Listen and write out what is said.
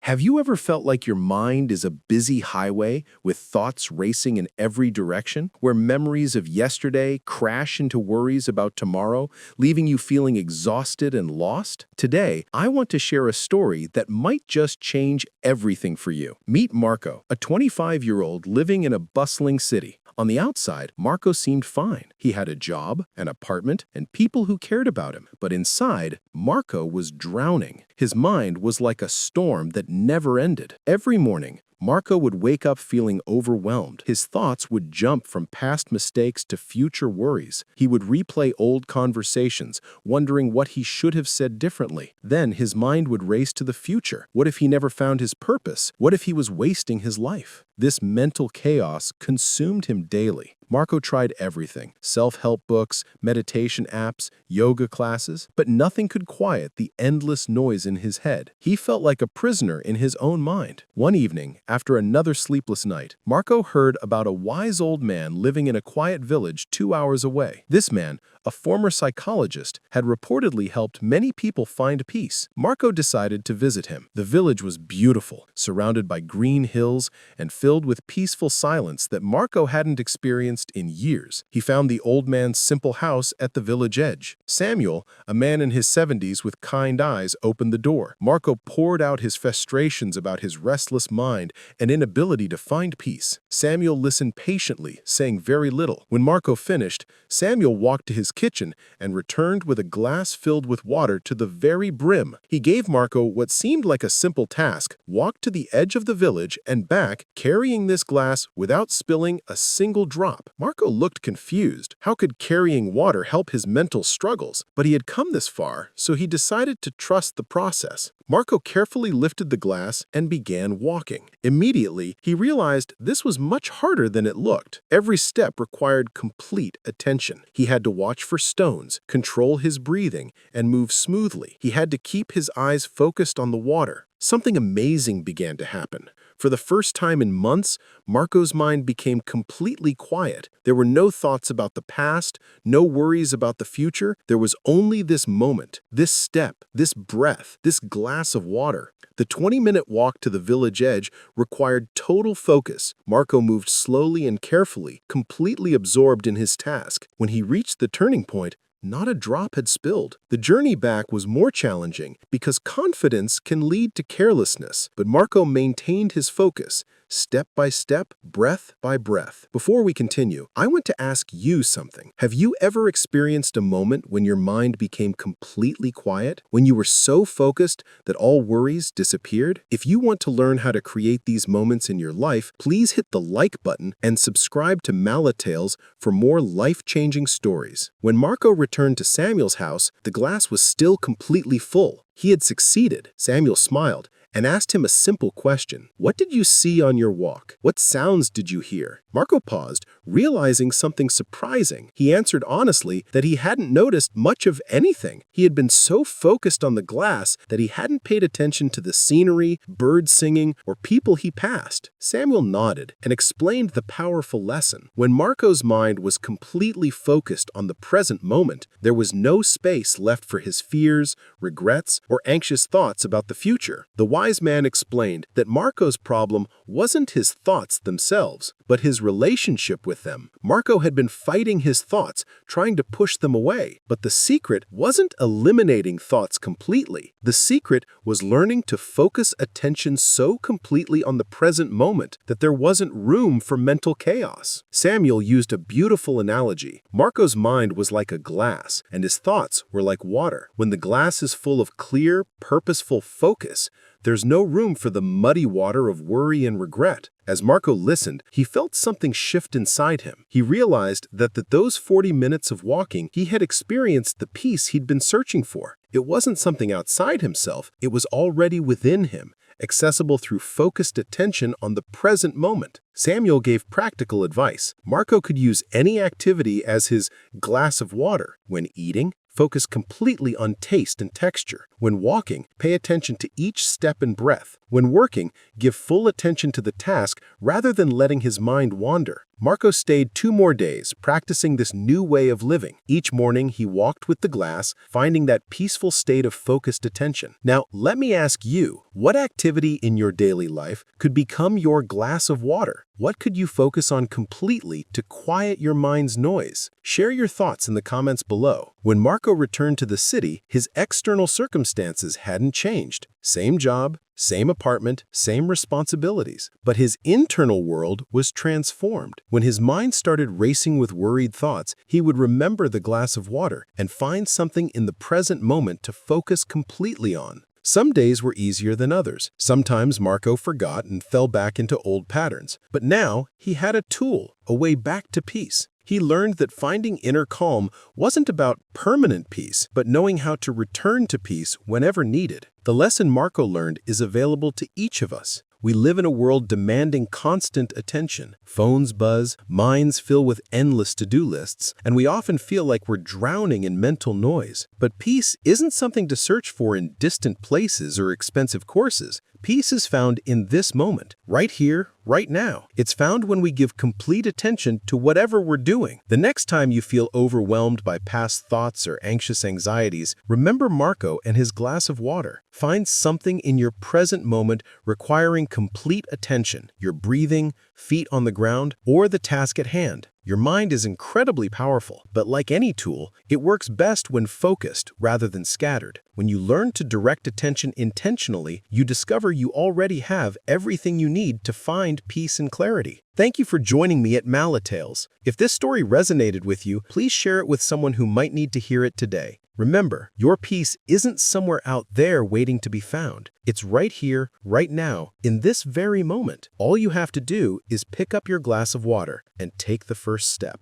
Have you ever felt like your mind is a busy highway with thoughts racing in every direction, where memories of yesterday crash into worries about tomorrow, leaving you feeling exhausted and lost? Today, I want to share a story that might just change everything for you. Meet Marco, a 25-year-old living in a bustling city. On the outside, Marco seemed fine. He had a job, an apartment, and people who cared about him. But inside, Marco was drowning. His mind was like a storm that never ended. Every morning, Marco would wake up feeling overwhelmed. His thoughts would jump from past mistakes to future worries. He would replay old conversations, wondering what he should have said differently. Then his mind would race to the future. What if he never found his purpose? What if he was wasting his life? This mental chaos consumed him daily. Marco tried everything: self-help books, meditation apps, yoga classes, but nothing could quiet the endless noise in his head. He felt like a prisoner in his own mind. One evening, after another sleepless night, Marco heard about a wise old man living in a quiet village 2 hours away. This man, a former psychologist, had reportedly helped many people find peace. Marco decided to visit him. The village was beautiful, surrounded by green hills and filled with peaceful silence that Marco hadn't experienced in years. He found the old man's simple house at the village edge. Samuel, a man in his 70s with kind eyes, opened the door. Marco poured out his frustrations about his restless mind and inability to find peace. Samuel listened patiently, saying very little. When Marco finished, Samuel walked to his kitchen and returned with a glass filled with water to the very brim. He gave Marco what seemed like a simple task: walk to the edge of the village and back, carrying this glass without spilling a single drop. Marco looked confused. How could carrying water help his mental struggles? But he had come this far, so he decided to trust the process. Marco carefully lifted the glass and began walking. Immediately, he realized this was much harder than it looked. Every step required complete attention. He had to watch for stones, control his breathing, and move smoothly. He had to keep his eyes focused on the water. Something amazing began to happen. For the first time in months, Marco's mind became completely quiet. There were no thoughts about the past, no worries about the future. There was only this moment, this step, this breath, this glass of water. The 20-minute walk to the village edge required total focus. Marco moved slowly and carefully, completely absorbed in his task. When he reached the turning point, not a drop had spilled. The journey back was more challenging because confidence can lead to carelessness, but Marco maintained his focus, step by step, breath by breath. Before we continue, I want to ask you something. Have you ever experienced a moment when your mind became completely quiet, when you were so focused that all worries disappeared? If you want to learn how to create these moments in your life, please hit the like button and subscribe to Malla Tales for more life-changing stories. When Marco returned to Samuel's house, the glass was still completely full. He had succeeded. Samuel smiled and asked him a simple question. What did you see on your walk? What sounds did you hear? Marco paused, realizing something surprising. He answered honestly that he hadn't noticed much of anything. He had been so focused on the glass that he hadn't paid attention to the scenery, birds singing, or people he passed. Samuel nodded and explained the powerful lesson. When Marco's mind was completely focused on the present moment, there was no space left for his fears, regrets, or anxious thoughts about the future. The wise man explained that Marco's problem wasn't his thoughts themselves, but his relationship with them. Marco had been fighting his thoughts, trying to push them away. But the secret wasn't eliminating thoughts completely. The secret was learning to focus attention so completely on the present moment that there wasn't room for mental chaos. Samuel used a beautiful analogy. Marco's mind was like a glass, and his thoughts were like water. When the glass is full of clear, purposeful focus, there's no room for the muddy water of worry and regret. As Marco listened, he felt something shift inside him. He realized that those 40 minutes of walking, he had experienced the peace he'd been searching for. It wasn't something outside himself, it was already within him, accessible through focused attention on the present moment. Samuel gave practical advice. Marco could use any activity as his glass of water. When eating, focus completely on taste and texture. When walking, pay attention to each step and breath. When working, give full attention to the task rather than letting his mind wander. Marco stayed 2 more days, practicing this new way of living. Each morning, he walked with the glass, finding that peaceful state of focused attention. Now, let me ask you, what activity in your daily life could become your glass of water? What could you focus on completely to quiet your mind's noise? Share your thoughts in the comments below. When Marco returned to the city, his external circumstances hadn't changed. Same job, same apartment, same responsibilities. But his internal world was transformed. When his mind started racing with worried thoughts, he would remember the glass of water and find something in the present moment to focus completely on. Some days were easier than others. Sometimes Marco forgot and fell back into old patterns. But now he had a tool, a way back to peace. He learned that finding inner calm wasn't about permanent peace, but knowing how to return to peace whenever needed. The lesson Marco learned is available to each of us. We live in a world demanding constant attention. Phones buzz, minds fill with endless to-do lists, and we often feel like we're drowning in mental noise. But peace isn't something to search for in distant places or expensive courses. Peace is found in this moment, right here, right now. It's found when we give complete attention to whatever we're doing. The next time you feel overwhelmed by past thoughts or anxious anxieties, remember Marco and his glass of water. Find something in your present moment requiring complete attention, your breathing, feet on the ground, or the task at hand. Your mind is incredibly powerful, but like any tool, it works best when focused rather than scattered. When you learn to direct attention intentionally, you discover you already have everything you need to find peace and clarity. Thank you for joining me at Malla Tales. If this story resonated with you, please share it with someone who might need to hear it today. Remember, your peace isn't somewhere out there waiting to be found. It's right here, right now, in this very moment. All you have to do is pick up your glass of water and take the first step.